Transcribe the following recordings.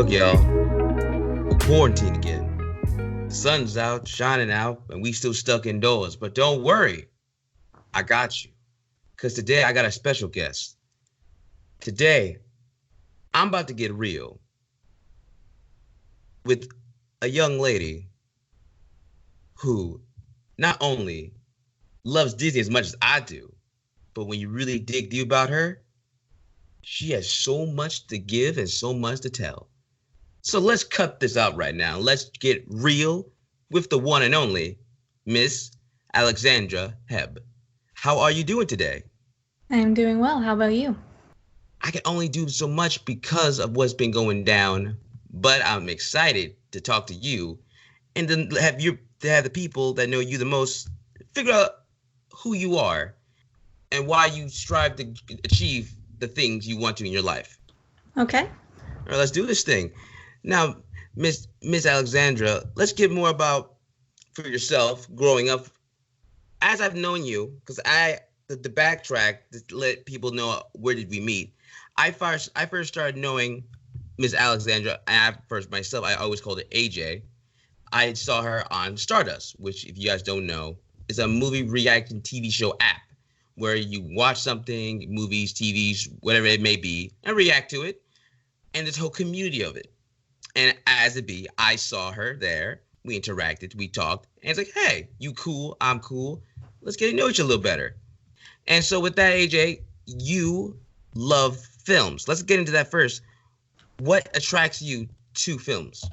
Look, y'all, we're quarantined again. The sun's out, shining out, and we still stuck indoors. But don't worry, I got you. Because today I got a special guest. Today, I'm about to get real with a young lady who not only loves Disney as much as I do, but when you really dig deep about her, she has so much to give and so much to tell. So let's cut this out right now. Let's get real with the one and only Miss Alexandra Hebb. How are you doing today? I'm doing well. How about you? I can only do so much because of what's been going down, but I'm excited to talk to you and then have the people that know you the most figure out who you are and why you strive to achieve the things you want to in your life. Okay. All right, let's do this thing. Now, Miss Alexandra, let's get more about for yourself growing up. As I've known you, because the backtrack to let people know where did we meet. I first started knowing Miss Alexandra. I always called it AJ. I saw her on Stardust, which, if you guys don't know, is a movie reaction TV show app where you watch something, movies, TVs, whatever it may be, and react to it, and this whole community of it. And as it be, I saw her there. We interacted, we talked, and it's like, hey, you cool, I'm cool. Let's get to know each other a little better. And so with that, AJ, you love films. Let's get into that first. What attracts you to films?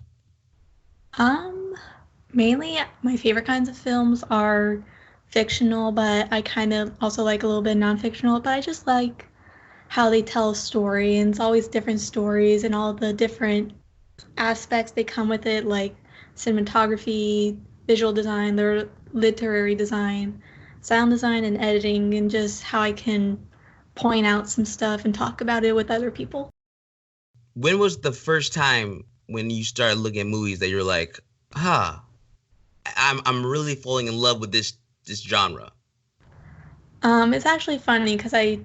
Mainly my favorite kinds of films are fictional, but I kind of also like a little bit non-fictional, but I just like how they tell a story, and it's always different stories and all the different aspects they come with it, like cinematography, visual design, their literary design, sound design, and editing, and just how I can point out some stuff and talk about it with other people. When was the first time when you started looking at movies that you're like, I'm really falling in love with this genre? It's actually funny because I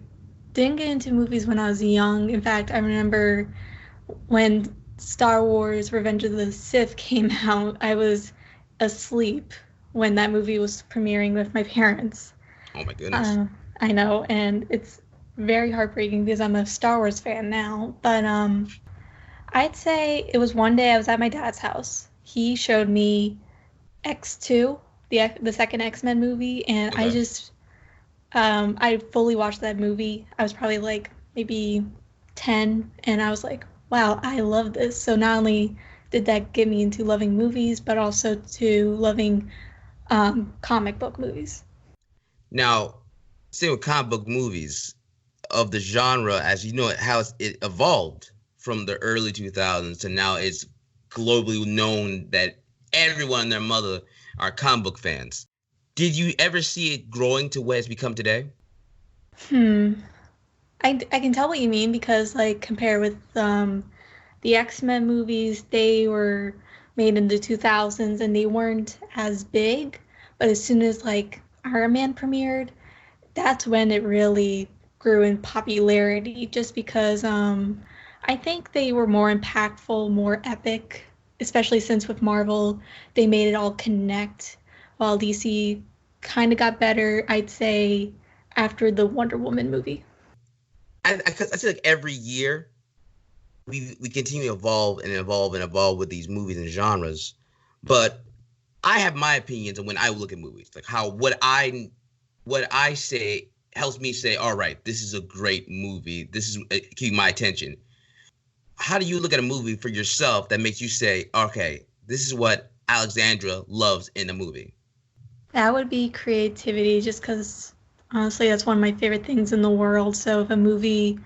didn't get into movies when I was young. In fact, I remember when Star Wars Revenge of the Sith came out, I was asleep when that movie was premiering with my parents. Oh my goodness. I know, and it's very heartbreaking because I'm a Star Wars fan now. But I'd say it was one day I was at my dad's house. He showed me X2, the second X-Men movie, and Okay. I just I fully watched that movie. I was probably like maybe 10, and I was like, wow, I love this. So not only did that get me into loving movies, but also to loving comic book movies. Now, same with comic book movies of the genre, as you know, how it evolved from the early 2000s to now it's globally known that everyone and their mother are comic book fans. Did you ever see it growing to what it's become today? I can tell what you mean because, like, compare with the X-Men movies, they were made in the 2000s and they weren't as big. But as soon as, like, Iron Man premiered, that's when it really grew in popularity just because I think they were more impactful, more epic, especially since with Marvel, they made it all connect, while DC kind of got better, I'd say, after the Wonder Woman movie. I feel like every year we continue to evolve and evolve and evolve with these movies and genres. But I have my opinions on when I look at movies, like how what I say helps me say, all right, this is a great movie. This is keeping my attention. How do you look at a movie for yourself that makes you say, okay, this is what Alexandra loves in a movie? That would be creativity, just because honestly, that's one of my favorite things in the world. So if a movie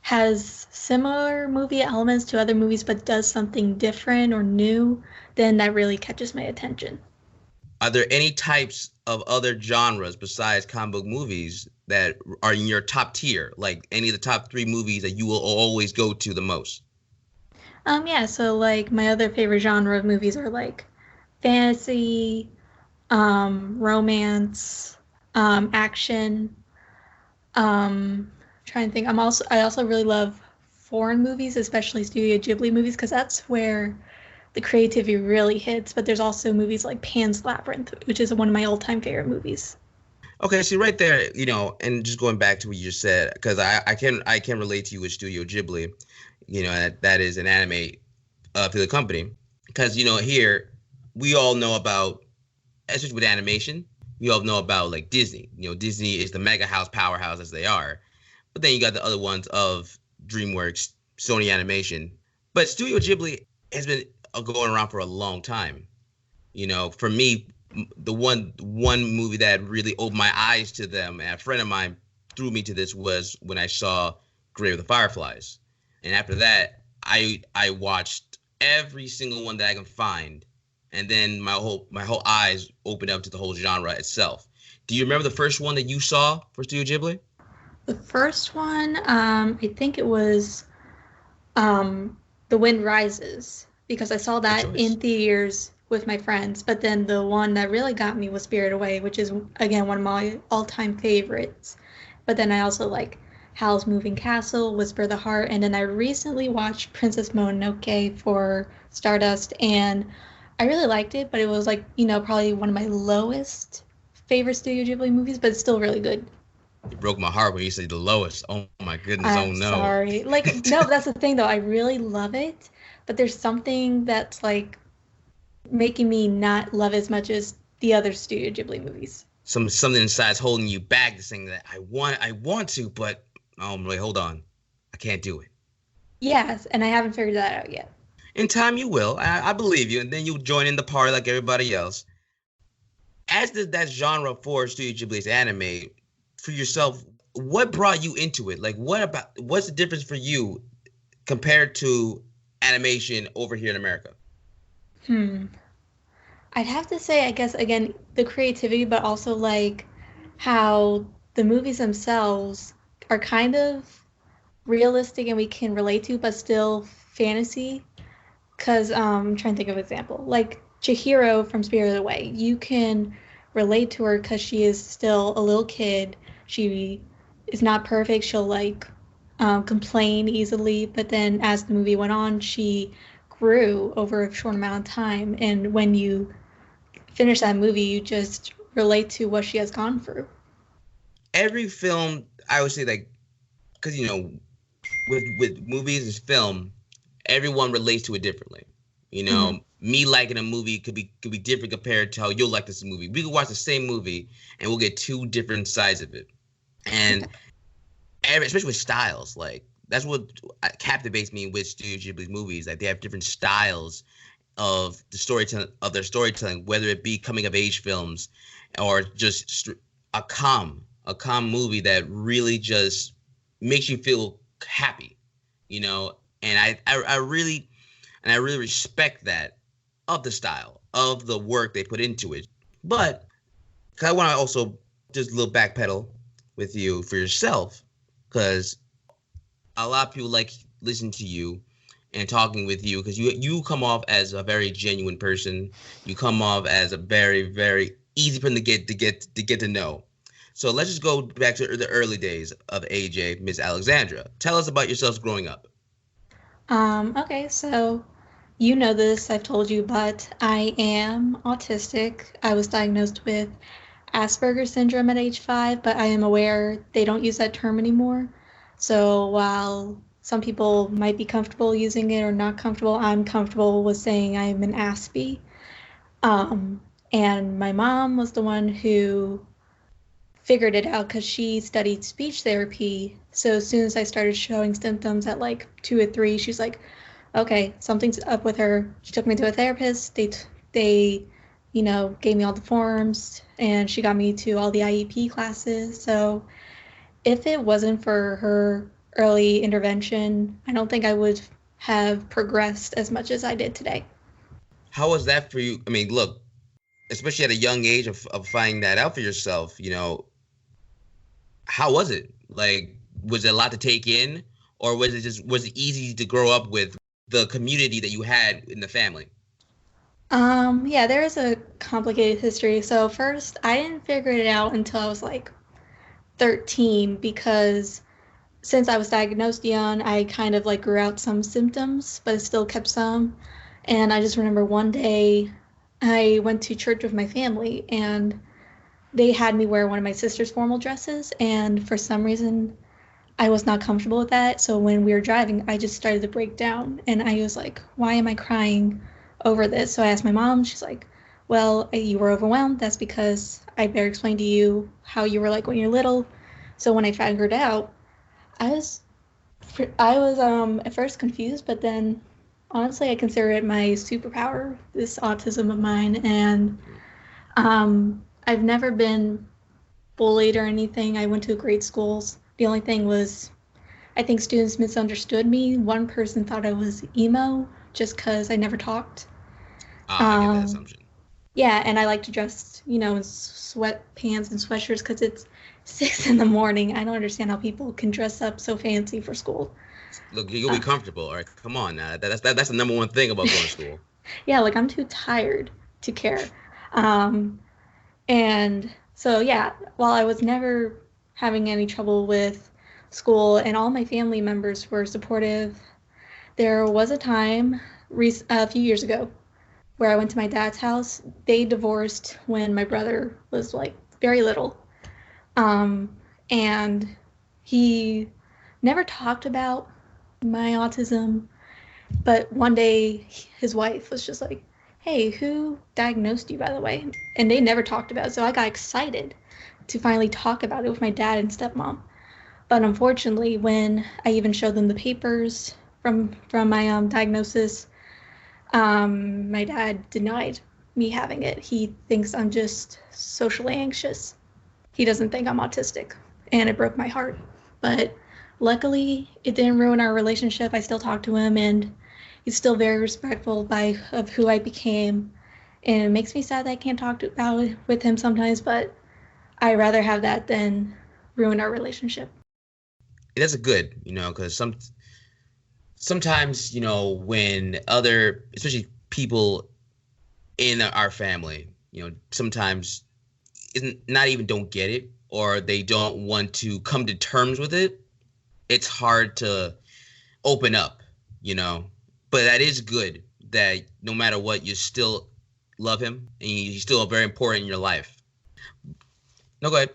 has similar movie elements to other movies but does something different or new, then that really catches my attention. Are there any types of other genres besides comic book movies that are in your top tier, like any of the top 3 movies that you will always go to the most? Yeah, so like my other favorite genre of movies are like fantasy, romance, action. Trying to think. I also really love foreign movies, especially Studio Ghibli movies, because that's where the creativity really hits. But there's also movies like Pan's Labyrinth, which is one of my all-time favorite movies. Okay, see right there, and just going back to what you just said, because I can relate to you with Studio Ghibli, that is an anime for the company, because here we all know about, especially with animation, we all know about like Disney. Disney is the mega house powerhouse as they are, but then you got the other ones of DreamWorks, Sony Animation, but Studio Ghibli has been going around for a long time. For me, the one movie that really opened my eyes to them, and a friend of mine threw me to this, was when I saw Grave of the Fireflies, and after that, I watched every single one that I can find, and then my whole eyes opened up to the whole genre itself. Do you remember the first one that you saw for Studio Ghibli? The first one, I think it was The Wind Rises, because I saw that in theaters with my friends. But then the one that really got me was Spirited Away, which is, again, one of my all-time favorites. But then I also like Howl's Moving Castle, Whisper of the Heart, and then I recently watched Princess Mononoke for Stardust, and I really liked it, but it was like, probably one of my lowest favorite Studio Ghibli movies, but it's still really good. It broke my heart when you said the lowest. Oh my goodness, I'm oh no. Sorry. Like, no, that's the thing though. I really love it, but there's something that's like making me not love as much as the other Studio Ghibli movies. Something inside's holding you back, to saying that I want to, but wait, hold on, I can't do it. Yes, and I haven't figured that out yet. In time, you will. I believe you, and then you'll join in the party like everybody else. As that genre for Studio Ghibli's anime, for yourself, what brought you into it? Like, what's the difference for you compared to animation over here in America? I'd have to say, I guess, again, the creativity, but also like how the movies themselves are kind of realistic and we can relate to, but still fantasy. Because I'm trying to think of an example. Like Chihiro from Spirited Away, you can relate to her because she is still a little kid. She is not perfect. She'll like complain easily, but then as the movie went on, she grew over a short amount of time. And when you finish that movie, you just relate to what she has gone through. Every film, I would say, like, because with movies and film, everyone relates to it differently. Me liking a movie could be different compared to how you'll like this movie. We could watch the same movie and we'll get two different sides of it. And especially with styles, like that's what captivates me with Studio Ghibli's movies. Like they have different styles of their storytelling, whether it be coming of age films or just a calm movie that really just makes you feel happy, and I really respect that, of the style, of the work they put into it. But I want to also just a little backpedal with you for yourself, because a lot of people like listening to you and talking with you, because you come off as a very genuine person. You come off as a very, very easy person to get to know. So let's just go back to the early days of AJ, Miss Alexandra. Tell us about yourselves growing up. Okay, so you know this, I've told you, but I am autistic. I was diagnosed with Asperger's syndrome at age 5, but I am aware they don't use that term anymore. So while some people might be comfortable using it or not comfortable, I'm comfortable with saying I'm an Aspie. And my mom was the one who figured it out because she studied speech therapy. So as soon as I started showing symptoms at like 2 or 3, she's like, okay, something's up with her. She took me to a therapist. They gave me all the forms, and she got me to all the IEP classes. So if it wasn't for her early intervention, I don't think I would have progressed as much as I did today. How was that for you? I mean, look, especially at a young age of finding that out for yourself, how was it? Like, was it a lot to take in, or was it easy to grow up with the community that you had in the family? Yeah, there is a complicated history. So first, I didn't figure it out until I was like 13, because since I was diagnosed young, I kind of like grew out some symptoms, but I still kept some. And I just remember one day I went to church with my family and they had me wear one of my sister's formal dresses. And for some reason, I was not comfortable with that. So when we were driving, I just started to break down. And I was like, why am I crying over this? So I asked my mom. She's like, well, you were overwhelmed. That's because I better explain to you how you were like when you're little. So when I figured out, I was at first confused, but then honestly I consider it my superpower, this autism of mine, and I've never been bullied or anything. I went to great schools. The only thing was I think students misunderstood me. One person thought I was emo just because I never talked. I get that Um, assumption. yeah, and I like to dress, in sweatpants and sweatshirts because it's 6 in the morning. I don't understand how people can dress up so fancy for school. Look, you'll be Uh, comfortable. All right, come on now. That's the number one thing about going to school. yeah, like I'm too tired to care. Um, and so, yeah, while I was never having any trouble with school and all my family members were supportive, there was a time a few years ago where I went to my dad's house. They divorced when my brother was like very little. Um, and he never talked about my autism, but one day his wife was just like, hey, who diagnosed you, by the way? And they never talked about it. So I got excited to finally talk about it with my dad and stepmom. But unfortunately, when I even showed them the papers from my diagnosis, my dad denied me having it. He thinks I'm just socially anxious. He doesn't think I'm autistic, and it broke my heart. But luckily, it didn't ruin our relationship. I still talk to him, and he's still very respectful of who I became. And it makes me sad that I can't talk about it with him sometimes, but I'd rather have that than ruin our relationship. That's a good, because sometimes, when other, especially people in our family, sometimes isn't not even don't get it, or they don't want to come to terms with it. It's hard to open up, you know. But that is good that no matter what, you still love him and he's still very important in your life. No, go ahead.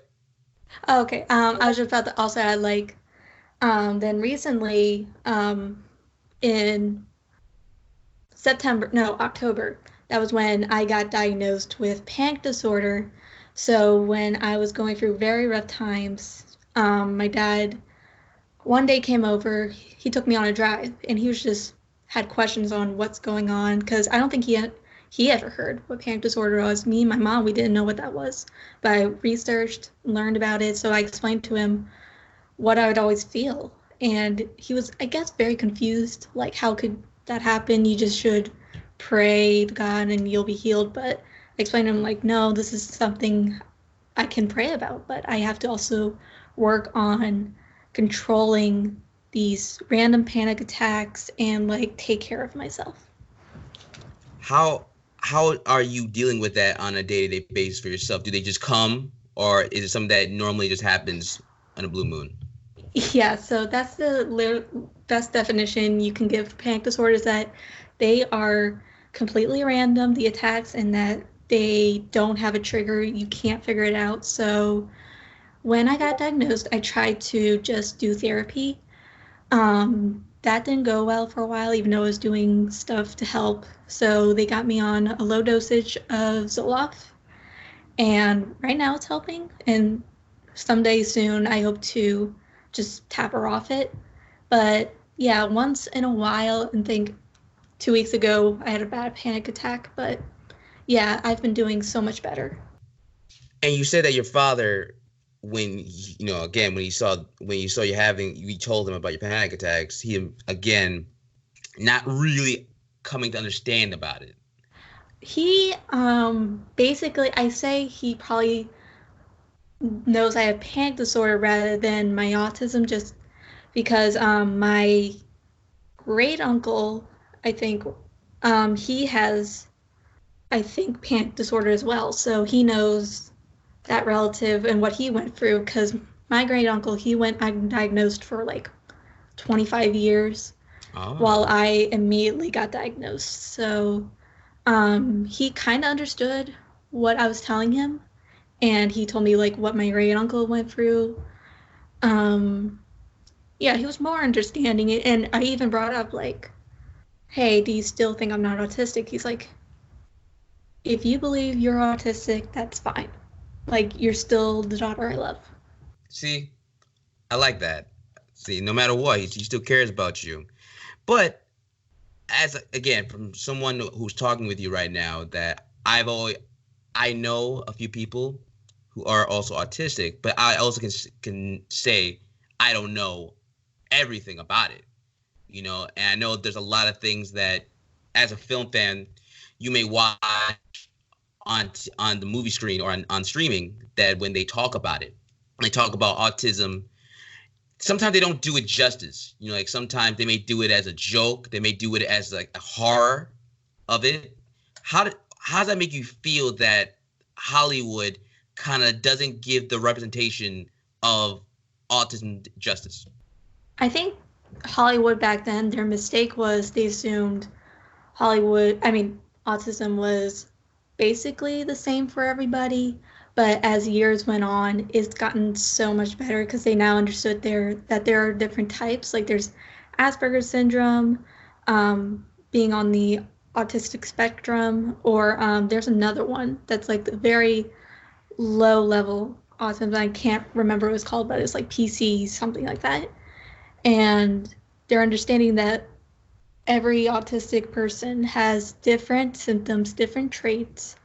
Oh, okay. I was just about to also add, like, then recently, in October, that was when I got diagnosed with panic disorder. So when I was going through very rough times, my dad one day came over. He took me on a drive, and he was just had questions on what's going on because I don't think he ever heard what panic disorder was. Me and my mom, we didn't know what that was, but I researched, learned about it. So I explained to him what I would always feel, and he was, I guess, very confused. Like, how could that happen? You just should pray to God and you'll be healed. But I explained to him, like, no, this is something I can pray about, but I have to also work on controlling these random panic attacks and like take care of myself. How are you dealing with that on a day-to-day basis for yourself? Do they just come, or is it something that normally just happens on a blue moon? Yeah, so that's the best definition you can give panic disorders, that they are completely random, the attacks, and that they don't have a trigger. You can't figure it out. So when I got diagnosed, I tried to just do therapy. That didn't go well for a while, even though I was doing stuff to help. So they got me on a low dosage of Zoloft, and right now it's helping. And someday soon, I hope to just tap her off it. But yeah, once in a while, and think 2 weeks ago, I had a bad panic attack. But yeah, I've been doing so much better. And you said that your father, when again, when you saw you told him about your panic attacks, he again not really coming to understand about it. He basically, I say he probably knows I have panic disorder rather than my autism, just because my great uncle, I think, he has, I think, panic disorder as well. So he knows that relative and what he went through because my great uncle, he went undiagnosed for like 25 years while Oh, I immediately got diagnosed. So he kind of understood what I was telling him, and he told me like what my great uncle went through. Um, yeah, he was more understanding, and I even brought up like, "Hey, do you still think I'm not autistic?" He's like, "If you believe you're autistic, that's fine. Like, you're still the daughter I love." see, I like that. See, no matter what, he still cares about you. But as again, from someone who's talking with you right now, that I know a few people who are also autistic, but I also can say I don't know everything about it, and I know there's a lot of things that, as a film fan, you may watch on the movie screen or on streaming, that when they talk about it, they talk about autism. Sometimes they don't do it justice. Like sometimes they may do it as a joke. They may do it as like a horror of it. How does that make you feel that Hollywood kind of doesn't give the representation of autism justice? I think Hollywood back then, their mistake was they assumed autism was basically the same for everybody. But as years went on, it's gotten so much better because they now understood that there are different types. Like there's Asperger's syndrome, being on the autistic spectrum, or there's another one that's like the very low level autism. I can't remember what it's called, but it's like PC, something like that. And they're understanding that every autistic person has different symptoms, different traits,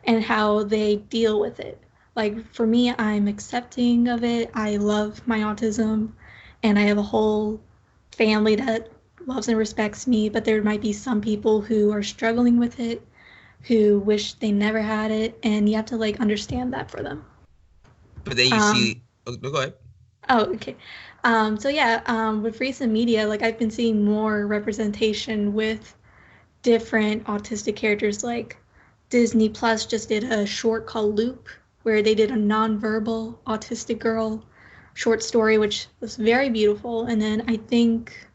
and how they deal with it. Like for me, I'm accepting of it. I love my autism, and I have a whole family that loves and respects me, but there might be some people who are struggling with it, who wish they never had it, and you have to like understand that for them. But then you Um, see, oh, no, go ahead. oh, okay. So yeah, with recent media, like I've been seeing more representation with different autistic characters. Like Disney Plus just did a short called Loop, where they did a nonverbal autistic girl short story, which was very beautiful. And then I think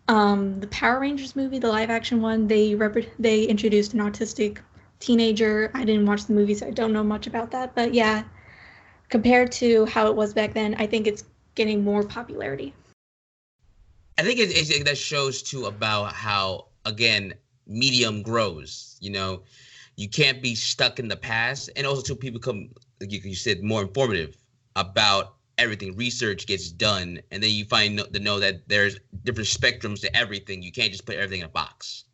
the Power Rangers movie, the live action one, they introduced an autistic teenager. I didn't watch the movie, so I don't know much about that. But yeah, compared to how it was back then, I think it's getting more popularity. I think that shows too about how, again, medium grows. You can't be stuck in the past, and also too, people become, like you said, more informative about everything. Research gets done, and then you know that there's different spectrums to everything. You can't just put everything in a box.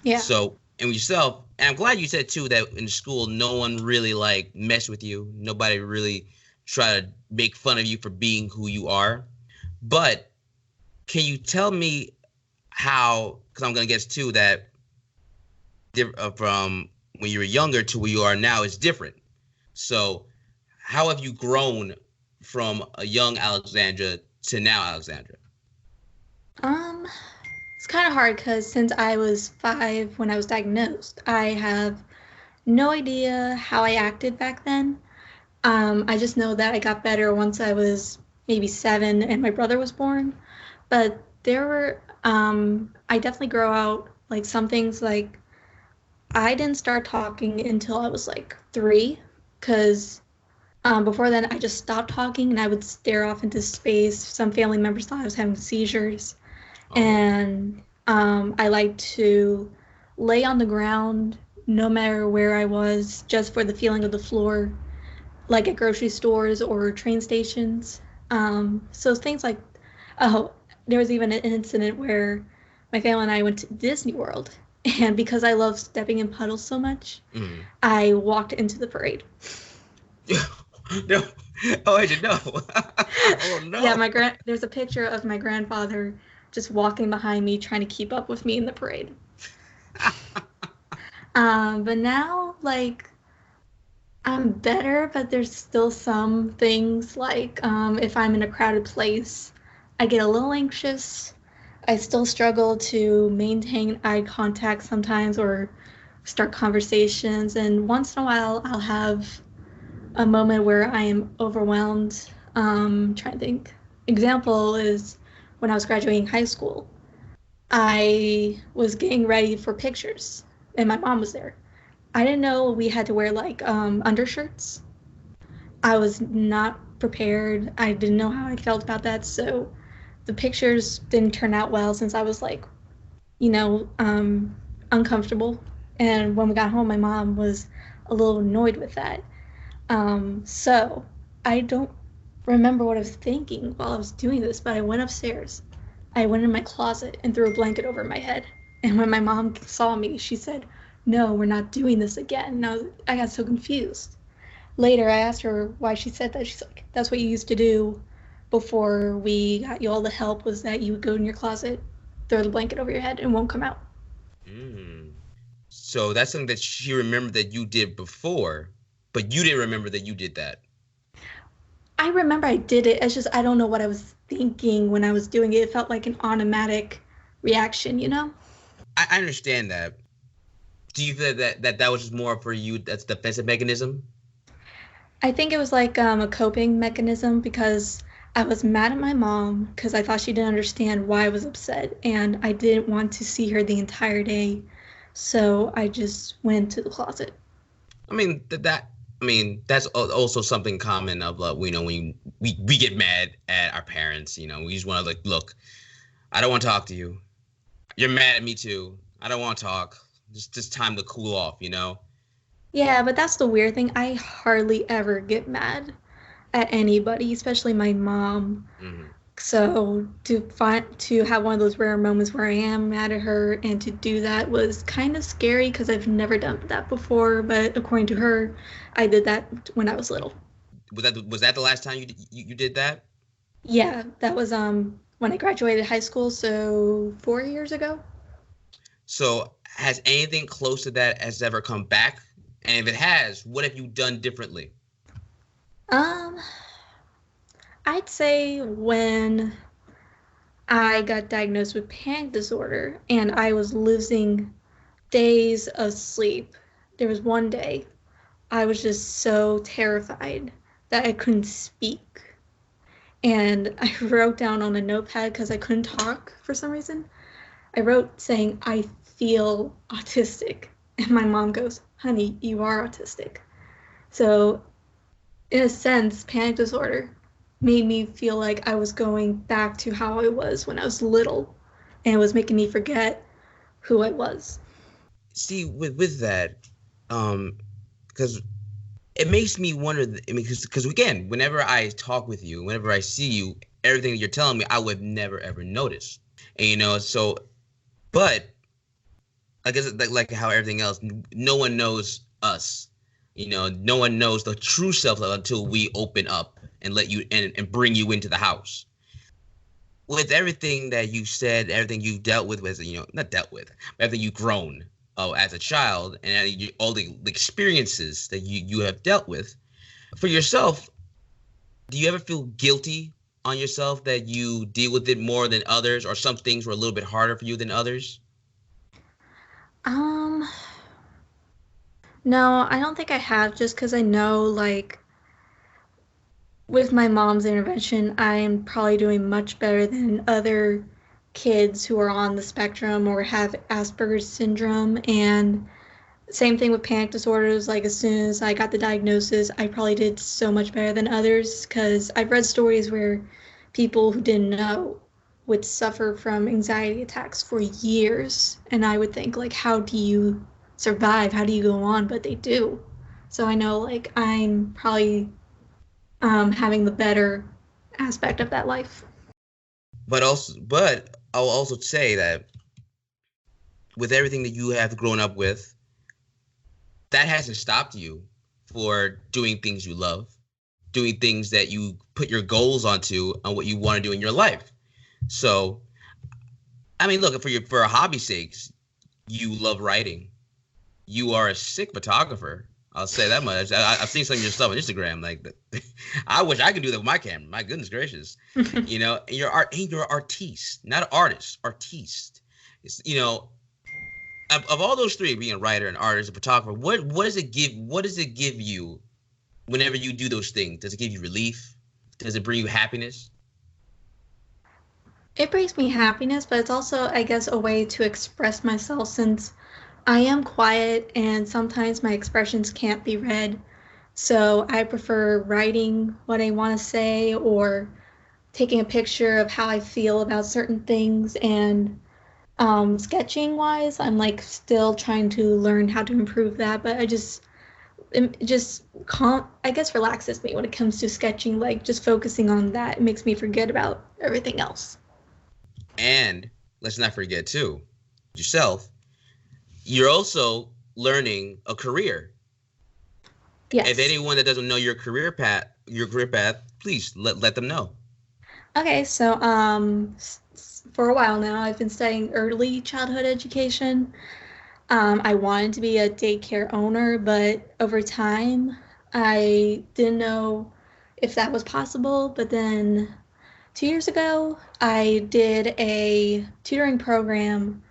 Yeah. So, and with yourself, and I'm glad you said too that in school no one really like messed with you. Nobody really try to make fun of you for being who you are. But can you tell me how? Because I'm gonna guess too that from when you were younger to where you are now is different. So, how have you grown from a young Alexandra to now Alexandra? Um, it's kind of hard because since I was 5 when I was diagnosed, I have no idea how I acted back then. I just know that I got better once I was maybe 7 and my brother was born. But I definitely grow out like some things like I didn't start talking until I was like 3 because before then I just stopped talking and I would stare off into space. Some family members thought I was having seizures. Oh, And I like to lay on the ground no matter where I was, just for the feeling of the floor, like at grocery stores or train stations. So things like, oh, there was even an incident where my family and I went to Disney World, and because I love stepping in puddles so much, mm. I walked into the parade. No. Oh, I didn't know. Oh Yeah, no. there's a picture of my grandfather just walking behind me, trying to keep up with me in the parade. But now, like, I'm better, but there's still some things like if I'm in a crowded place, I get a little anxious. I still struggle to maintain eye contact sometimes or start conversations. And once in a while, I'll have a moment where I am overwhelmed. Trying to think. Example is when I was graduating high school. I was getting ready for pictures, and my mom was there. I didn't know we had to wear like undershirts. I was not prepared. I didn't know how I felt about that, so the pictures didn't turn out well since I was like, you know, uncomfortable. And when we got home, my mom was a little annoyed with that. So I don't remember what I was thinking while I was doing this, but I went upstairs. I went in my closet and threw a blanket over my head. And when my mom saw me, she said, "No, we're not doing this again." And I got so confused. Later, I asked her why she said that. She's like, "That's what you used to do before we got you all the help, was that you would go in your closet, throw the blanket over your head, and won't come out." Mm. So that's something that she remembered that you did before, but you didn't remember that you did that. I remember I did it. It's just I don't know what I was thinking when I was doing it. It felt like an automatic reaction, you know? I understand that. Do you feel that was just more for you? That's a defensive mechanism. I think it was like a coping mechanism because I was mad at my mom because I thought she didn't understand why I was upset, and I didn't want to see her the entire day. So I just went to the closet. I mean that's also something common of we know when we get mad at our parents. You know, we just want to like, look, I don't want to talk to you. You're mad at me too. I don't want to talk. Just time to cool off. You know. Yeah, but that's the weird thing. I hardly ever get mad at anybody, especially my mom. Mm-hmm. So to have one of those rare moments where I am mad at her and to do that was kind of scary because I've never done that before. But according to her, I did that when I was little. Was that the last time you did that? Yeah, that was when I graduated high school, so 4 years ago. So has anything close to that has ever come back? And if it has, what have you done differently? Um, I'd say when I got diagnosed with panic disorder and I was losing days of sleep. There was one day I was just so terrified that I couldn't speak. And I wrote down on a notepad because I couldn't talk for some reason. I wrote saying, "I feel autistic." And my mom goes, "Honey, you are autistic." So, in a sense, panic disorder made me feel like I was going back to how I was when I was little, and it was making me forget who I was. See, with that, because it makes me wonder. I mean, because again, whenever I talk with you, whenever I see you, everything that you're telling me, I would never ever notice. And you know, so, but I guess like how everything else, no one knows us. You know, no one knows the true self until we open up and let you and bring you into the house. With everything that you said, everything you've dealt with, you know, not dealt with, but everything you've grown as a child, and all the experiences that you have dealt with for yourself, do you ever feel guilty on yourself that you deal with it more than others, or some things were a little bit harder for you than others? Um, no, I don't think I have, just because I know, like, with my mom's intervention, I'm probably doing much better than other kids who are on the spectrum or have Asperger's syndrome. And same thing with panic disorders. Like, as soon as I got the diagnosis, I probably did so much better than others because I've read stories where people who didn't know would suffer from anxiety attacks for years. And I would think, like, how do you survive? How do you go on? But they do. So I know, like, I'm probably having the better aspect of that life. But I'll also say that with everything that you have grown up with, that hasn't stopped you for doing things you love, doing things that you put your goals onto on what you want to do in your life. So, I mean, look, for a hobby's sakes, you love writing. You are a sick photographer. I'll say that much. I've seen some of your stuff on Instagram. Like, I wish I could do that with my camera. My goodness gracious, you know, you're an artiste, not an artist, artiste. It's, you know, of all those three, being a writer, an artist, a photographer, what does it give? What does it give you whenever you do those things? Does it give you relief? Does it bring you happiness? It brings me happiness, but it's also, I guess, a way to express myself since I am quiet and sometimes my expressions can't be read. So I prefer writing what I want to say or taking a picture of how I feel about certain things. And sketching wise, I'm like still trying to learn how to improve that, but it just I guess relaxes me when it comes to sketching. Like just focusing on that, it makes me forget about everything else. And let's not forget too, yourself, you're also learning a career. Yes. If anyone that doesn't know your career path, please let them know. Okay, so for a while now, I've been studying early childhood education. I wanted to be a daycare owner, but over time, I didn't know if that was possible. But then 2 years ago, I did a tutoring program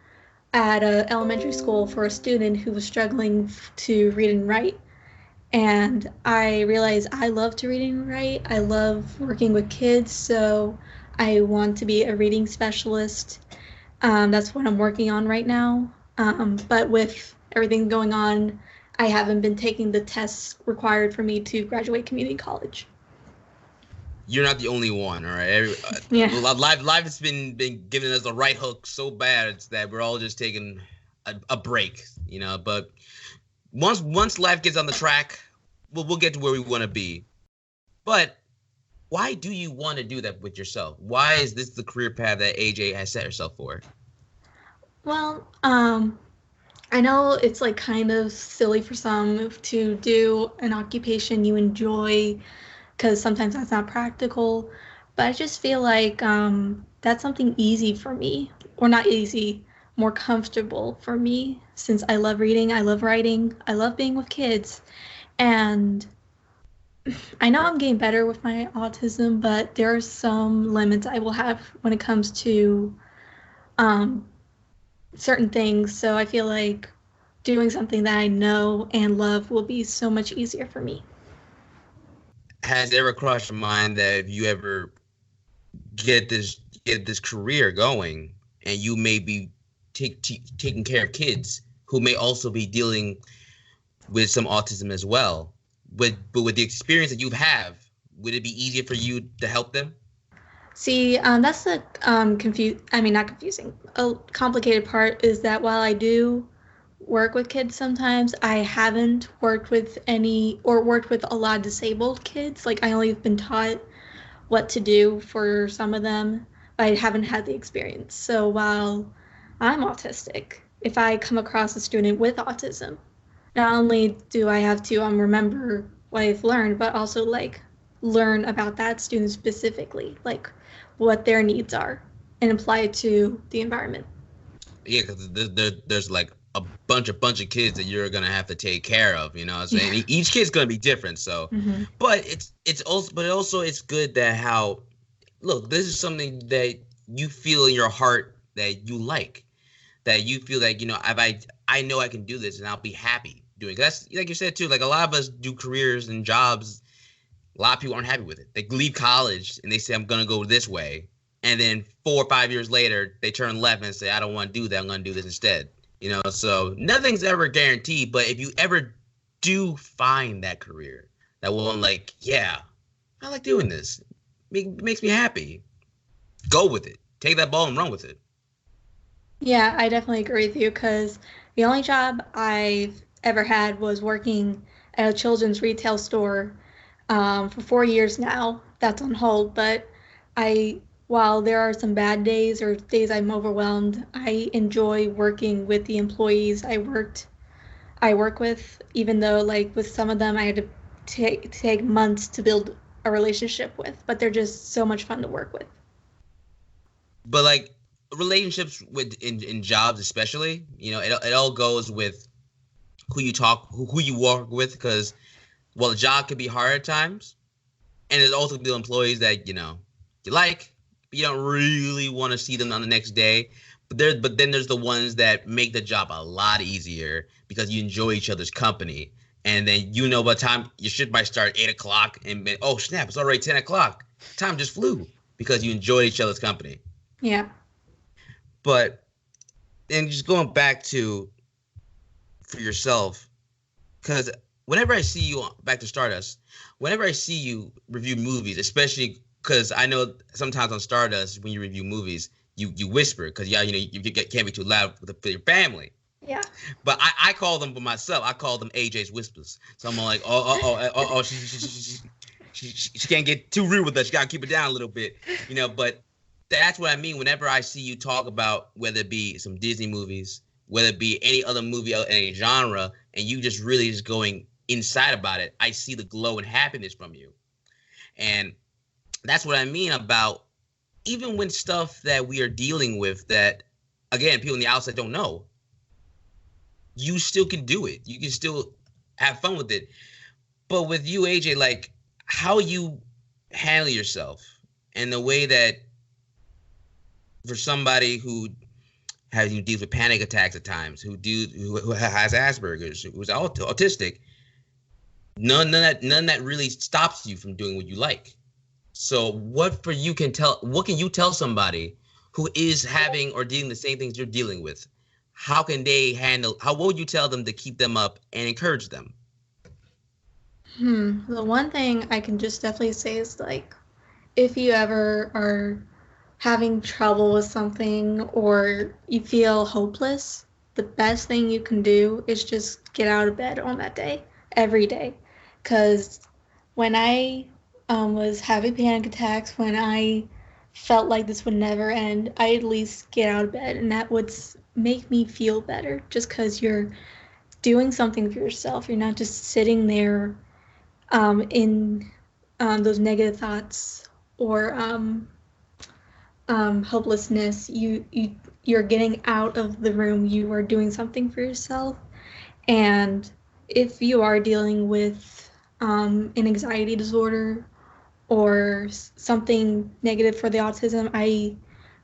at an elementary school for a student who was struggling to read and write. And I realized I love to read and write. I love working with kids, so I want to be a reading specialist. That's what I'm working on right now. But with everything going on, I haven't been taking the tests required for me to graduate community college. You're not the only one, all right? Yeah. Life has been giving us the right hook so bad that we're all just taking a break, But once life gets on the track, we'll get to where we want to be. But why do you want to do that with yourself? Why is this the career path that AJ has set herself for? Well, I know it's like kind of silly for some to do an occupation you enjoy because sometimes that's not practical, but I just feel like that's something easy for me, or not easy, more comfortable for me since I love reading, I love writing, I love being with kids, and I know I'm getting better with my autism, but there are some limits I will have when it comes to um, certain things. So I feel like doing something that I know and love will be so much easier for me. Has it ever crossed your mind that if you ever get this career going and you may be taking care of kids who may also be dealing with some autism as well, but with the experience that you have, would it be easier for you to help them? See, that's the not confusing. A complicated part is that while I do work with kids sometimes, I haven't worked with a lot of disabled kids. Like I only have been taught what to do for some of them, but I haven't had the experience. So while I'm autistic, if I come across a student with autism, not only do I have to remember what I've learned, but also like learn about that student specifically, like what their needs are, and apply it to the environment. Yeah, because there's like a bunch of kids that you're gonna have to take care of. You know what I'm saying? Yeah. Each kid's gonna be different. So, mm-hmm. But it's good that look, this is something that you feel in your heart that you like, that you feel like, I know I can do this and I'll be happy doing it. That's like you said too, like a lot of us do careers and jobs. A lot of people aren't happy with it. They leave college and they say, I'm going to go this way. And then 4 or 5 years later, they turn left and say, I don't want to do that. I'm going to do this instead. So nothing's ever guaranteed. But if you ever do find that career, that one, like, yeah, I like doing this. It makes me happy. Go with it. Take that ball and run with it. Yeah, I definitely agree with you because the only job I've ever had was working at a children's retail store for 4 years now. That's on hold, but while there are some bad days or days I'm overwhelmed, I enjoy working with the employees I work with, even though like with some of them I had to take months to build a relationship with, but they're just so much fun to work with. But like relationships in jobs especially, it all goes with who you work with, because the job can be hard at times, and there's also the employees that you like, but you don't really want to see them on the next day. But then there's the ones that make the job a lot easier because you enjoy each other's company, And then by the time your shit might start 8 o'clock, and oh snap, it's already 10 o'clock. Time just flew because you enjoyed each other's company. Yeah. But and just going back to for yourself, because whenever I see you back to Stardust, whenever I see you review movies, especially because I know sometimes on Stardust when you review movies, you whisper because you can't be too loud for your family. Yeah. But I call them for myself. I call them AJ's whispers. So I'm like, she can't get too rude with us. She gotta keep it down a little bit, But that's what I mean. Whenever I see you talk about whether it be some Disney movies, whether it be any other movie or any genre, and you just really just going inside about it, I see the glow and happiness from you. And that's what I mean about even when stuff that we are dealing with that, again, people on the outside don't know, you still can do it. You can still have fun with it. But with you, AJ, like how you handle yourself and the way that for somebody who deals with panic attacks at times, who has Asperger's, who's autistic, none that really stops you from doing what you like. So what can you tell somebody who is having or dealing the same things you're dealing with? What would you tell them to keep them up and encourage them? The one thing I can just definitely say is like, if you ever are having trouble with something or you feel hopeless, the best thing you can do is just get out of bed on that day, every day. Because when I was having panic attacks, when I felt like this would never end, I at least get out of bed, and that would make me feel better just because you're doing something for yourself. You're not just sitting there in those negative thoughts or hopelessness. You're getting out of the room. You are doing something for yourself. And if you are dealing with an anxiety disorder or something negative for the autism, I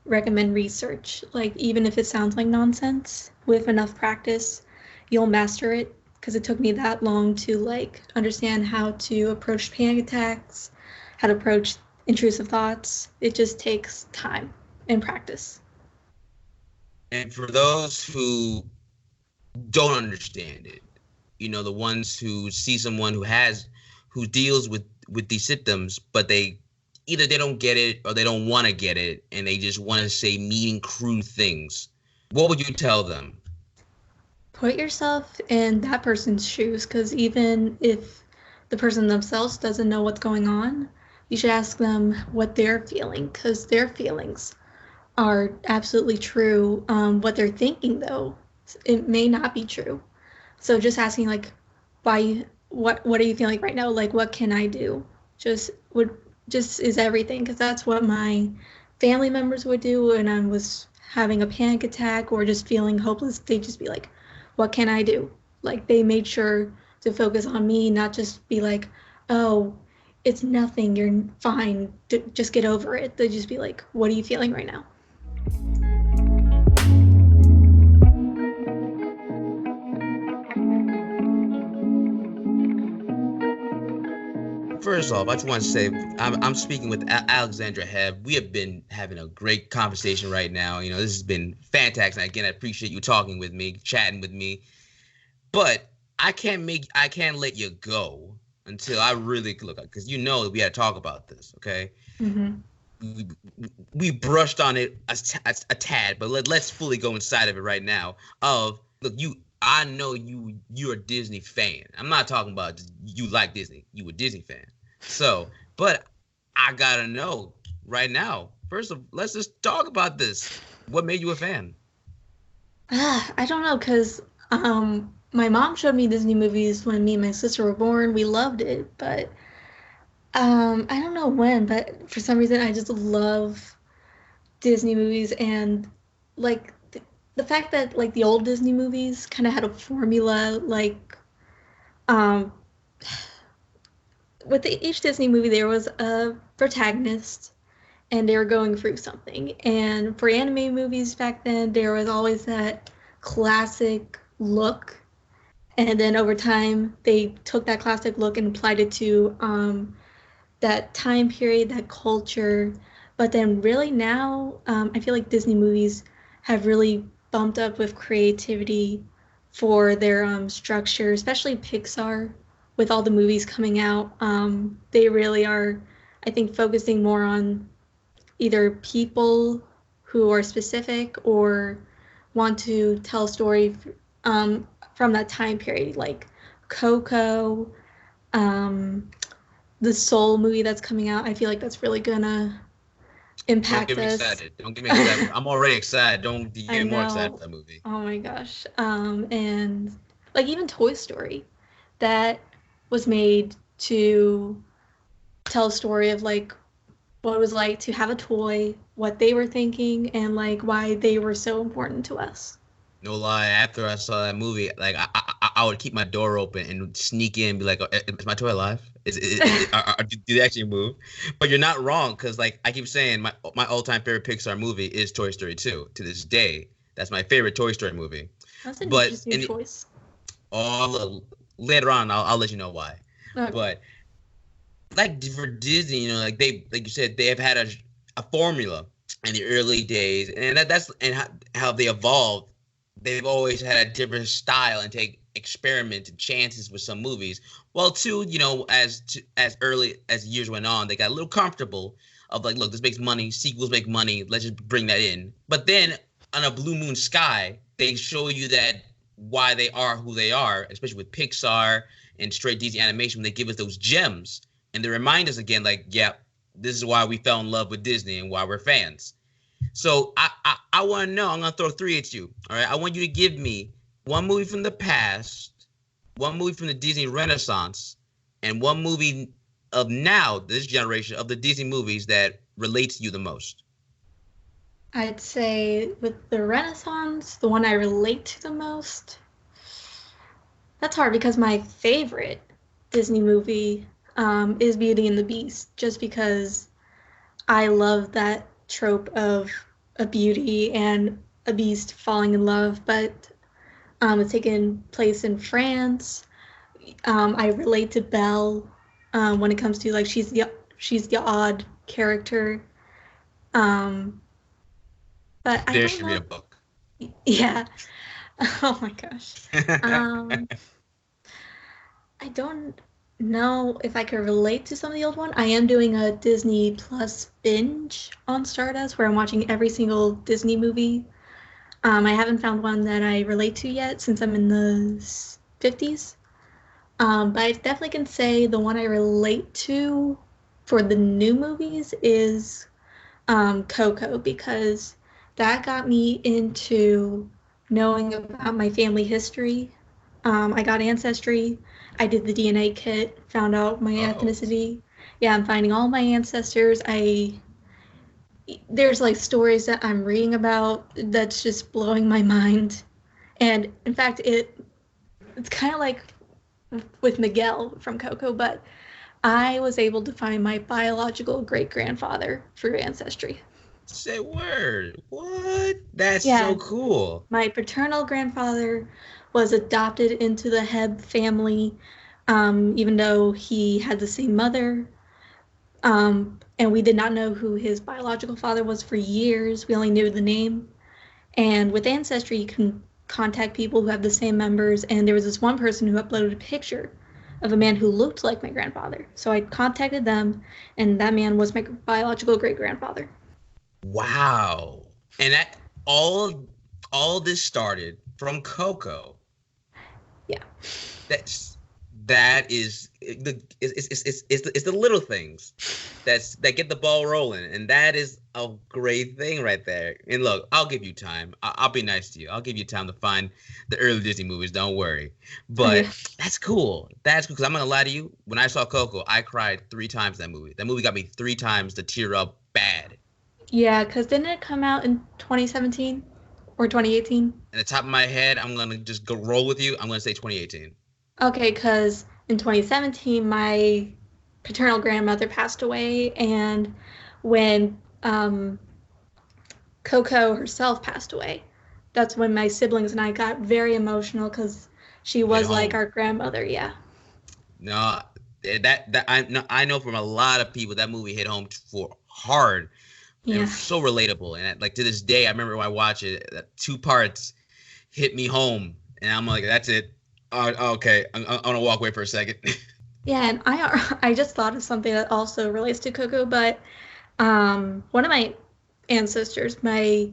recommend research. Like, even if it sounds like nonsense, with enough practice, you'll master it. Because it took me that long to like understand how to approach panic attacks, how to approach intrusive thoughts. It just takes time and practice. And for those who don't understand it, the ones who see someone who deals with these symptoms, but they don't get it or they don't want to get it, and they just want to say mean, crude things, what would you tell them? Put yourself in that person's shoes, because even if the person themselves doesn't know what's going on, you should ask them what they're feeling, because their feelings are absolutely true. What they're thinking, though, it may not be true. So just asking, like, what are you feeling right now? Like, what can I do? Just is everything, because that's what my family members would do when I was having a panic attack or just feeling hopeless. They'd just be like, what can I do? Like, they made sure to focus on me, not just be like, oh, it's nothing, you're fine, just get over it. They'd just be like, what are you feeling right now? First off, I just want to say I'm speaking with Alexandra Hebb. We have been having a great conversation right now. This has been fantastic. Again, I appreciate you talking with me, chatting with me. But I can't let you go until I really look, because we had to talk about this, okay? Mm-hmm. We brushed on it a tad, but let's fully go inside of it right now. I know you're a Disney fan. I'm not talking about you like Disney. You a Disney fan. So, but I gotta know right now. First of all, let's just talk about this. What made you a fan? I don't know, because my mom showed me Disney movies when me and my sister were born. We loved it, but I don't know when, but for some reason I just love Disney movies, and like the fact that like the old Disney movies kind of had a formula, like with each Disney movie there was a protagonist and they were going through something. And for anime movies back then, there was always that classic look And then over time, they took that classic look and applied it to that time period, that culture. But then, really now, I feel like Disney movies have really bumped up with creativity for their structure, especially Pixar with all the movies coming out. They really are, I think, focusing more on either people who are specific or want to tell a story from that time period, like Coco, um, the Soul movie that's coming out. I feel like that's really gonna Don't impact get me us. excited. Don't get me excited. I'm already excited. Don't get I me more excited for know. that movie. Oh my gosh. And like even Toy Story, that was made to tell a story of like what it was like to have a toy, what they were thinking, and like why they were so important to us. No lie, after I saw that movie, like I would keep my door open and sneak in and be like, "Is my toy alive? Do they actually move?" But you're not wrong, because like I keep saying, my all-time favorite Pixar movie is Toy Story 2 to this day. That's my favorite Toy Story movie. That's an But interesting choice. all later on, I'll let you know why. Okay. But like for Disney, you know, like you said, they have had a formula in the early days, and that's how they evolved. They've always had a different style and take experiments and chances with some movies. Well, too, you know, as early as years went on, they got a little comfortable of like, look, this makes money, sequels make money, let's just bring that in. But then on a Blue Moon Sky, they show you that why they are who they are, especially with Pixar and straight Disney animation, when they give us those gems and they remind us again, like, yeah, this is why we fell in love with Disney and why we're fans. So I want to know. I'm gonna throw three at you. All right. I want you to give me one movie from the past, one movie from the Disney Renaissance, and one movie of now, this generation of the Disney movies that relates to you the most. I'd say with the Renaissance, the one I relate to the most. That's hard because my favorite Disney movie is Beauty and the Beast, just because I love that trope of a beauty and a beast falling in love, but it's taken place in France. I relate to Belle when it comes to like she's the odd character, um, but I There don't should be know. a book. Yeah. Oh my gosh. Um, I don't know if I could relate to some of the old one. I am doing a Disney Plus binge on Stardust where I'm watching every single Disney movie. I haven't found one that I relate to yet since I'm in the 50s. But I definitely can say the one I relate to for the new movies is Coco, because that got me into knowing about my family history. I got Ancestry. I did the DNA kit, found out my Oh, ethnicity. Yeah, I'm finding all my ancestors. There's like stories that I'm reading about that's just blowing my mind. And in fact, it's kind of like with Miguel from Coco, but I was able to find my biological great grandfather through Ancestry. say word. What? That's so Yeah, cool. my paternal grandfather was adopted into the Hebb family, even though he had the same mother. And we did not know who his biological father was for years. We only knew the name. And with Ancestry, you can contact people who have the same members. And there was this one person who uploaded a picture of a man who looked like my grandfather. So I contacted them, and that man was my biological great grandfather. Wow. And that all this started from Coco. Yeah. That's that is the it's the little things that get the ball rolling, and that is a great thing right there. And look, I'll give you time. I'll be nice to you. I'll give you time to find the early Disney movies. Don't worry. Yeah. But that's cool. That's cool, because I'm gonna lie to you. When I saw Coco, I cried 3 times that movie. That movie got me 3 times to tear up bad. Yeah, because didn't it come out in 2017 or 2018? At the top of my head, I'm gonna just go roll with you. I'm gonna say 2018. Okay, because in 2017, my paternal grandmother passed away, and when Coco herself passed away, that's when my siblings and I got very emotional because She Hit was like home. our grandmother, yeah. No, I know from a lot of people that movie hit home for hard. It Yeah. was so relatable, and like to this day, I remember when I watched it. That 2 parts hit me home, and I'm like, that's it. Okay, I'm gonna walk away for a second. Yeah, and I just thought of something that also relates to Coco, but one of my ancestors, my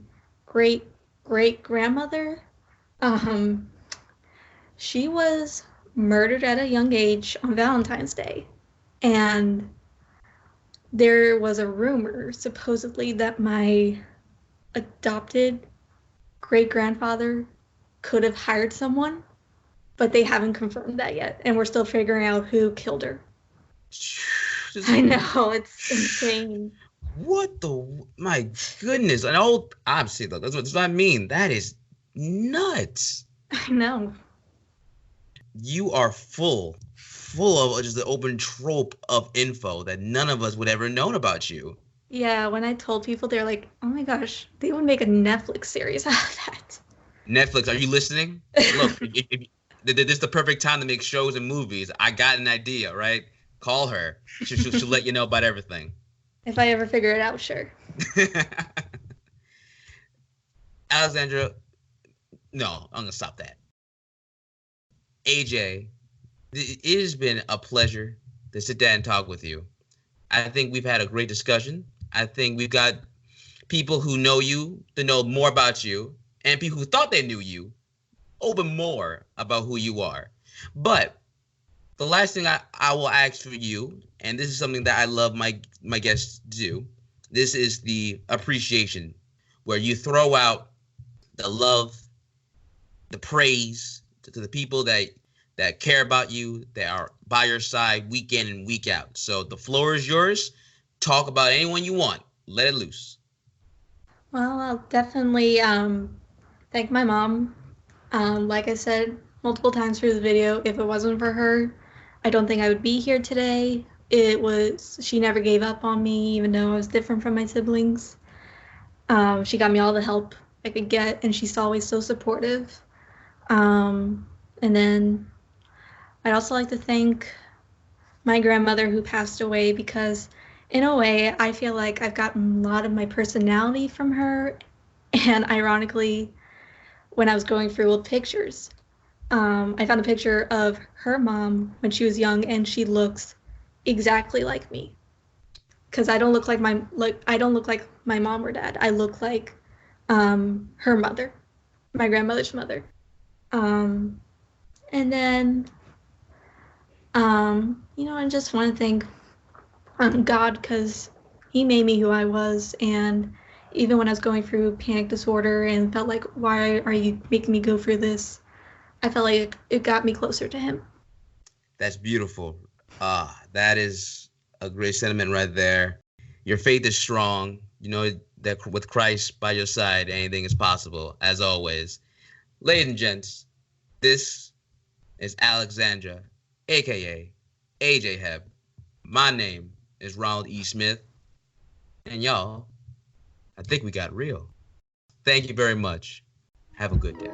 great great grandmother, um, she was murdered at a young age on Valentine's Day. And there was a rumor, supposedly, that my adopted great grandfather could have hired someone, but they haven't confirmed that yet. And we're still figuring out who killed her. I know, it's insane. What the? My goodness! Obviously, look, that's what I mean. That is nuts. I know. You are full of just the open trope of info that none of us would ever known about you. Yeah, when I told people, they're like, oh my gosh, they would make a Netflix series out of that. Netflix, are you listening? Look, this is the perfect time to make shows and movies. I got an idea, right? Call her. She'll let you know about everything. If I ever figure it out, sure. Alexandra, no, I'm gonna stop that. AJ, it has been a pleasure to sit down and talk with you. I think we've had a great discussion. I think we've got people who know you to know more about you, and people who thought they knew you open more about who you are. But the last thing I will ask for you, and this is something that I love my guests do, this is the appreciation, where you throw out the love, the praise to the people that care about you, that are by your side week in and week out. So the floor is yours. Talk about anyone you want. Let it loose. Well, I'll definitely thank my mom. Like I said multiple times through the video, if it wasn't for her, I don't think I would be here today. She never gave up on me, even though I was different from my siblings. She got me all the help I could get, and she's always so supportive. And then I'd also like to thank my grandmother who passed away, because in a way I feel like I've gotten a lot of my personality from her. And ironically, when I was going through old pictures, I found a picture of her mom when she was young, and she looks exactly like me. Because I don't look like my mom or dad. I look like her mother, my grandmother's mother. And then I just want to thank God, because He made me who I was. And even when I was going through panic disorder and felt like, why are you making me go through this? I felt like it got me closer to Him. That's beautiful. That is a great sentiment right there. Your faith is strong. You know that with Christ by your side, anything is possible, as always. Ladies and gents, this is Alexandra, aka AJ Hebb. My name is Ronald E. Smith. And y'all, I think we got real. Thank you very much. Have a good day.